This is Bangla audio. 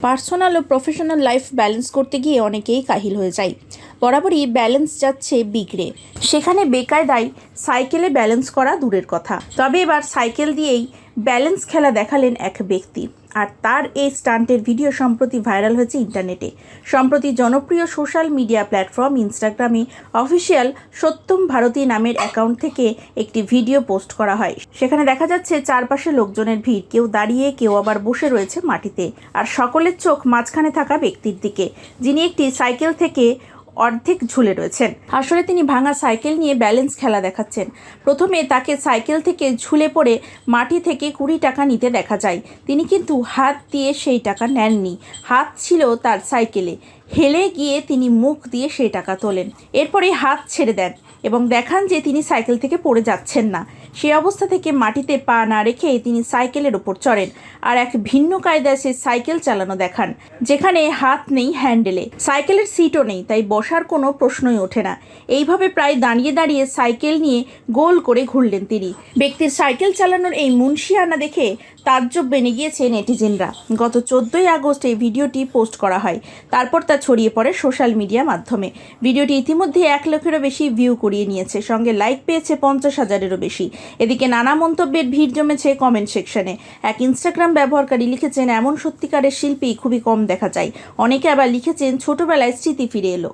পার্সোনাল ও প্রফেশনাল লাইফ ব্যালেন্স করতে গিয়ে অনেকেই কাহিল হয়ে যায়। বরাবরই ব্যালেন্স যাচ্ছে বিগড়ে। সেখানে বেকায়দায় সাইকেলে ব্যালেন্স করা দূরের কথা, তবে এবার সাইকেল দিয়েই ব্যালেন্স খেলা দেখালেন এক ব্যক্তি। আর তার এই স্টান্টের ভিডিও সম্প্রতি ভাইরাল হয়েছে ইন্টারনেটে। সম্প্রতি জনপ্রিয় সোশ্যাল মিডিয়া প্ল্যাটফর্ম ইনস্টাগ্রামে অফিসিয়াল সত্যম ভারতী নামের অ্যাকাউন্ট থেকে একটি ভিডিও পোস্ট করা হয়। সেখানে দেখা যাচ্ছে চারপাশে লোকজনের ভিড়, কেউ দাঁড়িয়ে, কেউ আবার বসে রয়েছে মাটিতে, আর সকলের চোখ মাঝখানে থাকা ব্যক্তির দিকে, যিনি একটি সাইকেল থেকে অর্ধেক ঝুলে রয়েছেন। আসলে তিনি ভাঙা সাইকেল নিয়ে ব্যালেন্স খেলা দেখাচ্ছেন। প্রথমে তাকে সাইকেল থেকে ঝুলে পড়ে মাটি থেকে 20 টাকা নিতে দেখা যায়। তিনি কিন্তু হাত দিয়ে সেই টাকা নেননি, হাত ছিল তার সাইকেলে। হেলে গিয়ে তিনি মুখ দিয়ে সেই টাকা তোলেন, এরপরে হাত ছেড়ে দেন এবং দেখান যে তিনি সাইকেল থেকে পড়ে যাচ্ছেন না। সেই অবস্থা থেকে মাটিতে পা না রেখে তিনি সাইকেলের ওপর চড়েন আর এক ভিন্ন কায়দায় সে সাইকেল চালানো দেখান, যেখানে হাত নেই হ্যান্ডেলে, সাইকেলের সিটও নেই, তাই বসার কোনো প্রশ্নই ওঠে না। এইভাবে প্রায় দাঁড়িয়ে দাঁড়িয়ে সাইকেল নিয়ে গোল করে ঘুরলেন তিনি। ব্যক্তির সাইকেল চালানোর এই মুনশিয়ানা দেখে তাজ্জব বেনে গিয়েছে নেটিজেনরা। গত 14ই আগস্ট এই ভিডিওটি পোস্ট করা হয়, তারপর তা ছড়িয়ে পড়ে সোশ্যাল মিডিয়া মাধ্যমে। ভিডিওটি ইতিমধ্যে 1 লাখেরও বেশি ভিউ করিয়ে নিয়েছে, সঙ্গে লাইক পেয়েছে 50,000-এরও বেশি। এদিকে নানা মন্তব্যের ভিড় জমেছে কমেন্ট সেকশনে। এক ইনস্টাগ্রাম ব্যবহারকারী লিখেছেন, এমন সত্যিকারের শিল্পী খুবই কম দেখা যায়। অনেকে আবার লিখেছেন, ছোটবেলায় স্মৃতি ফিরে এলো।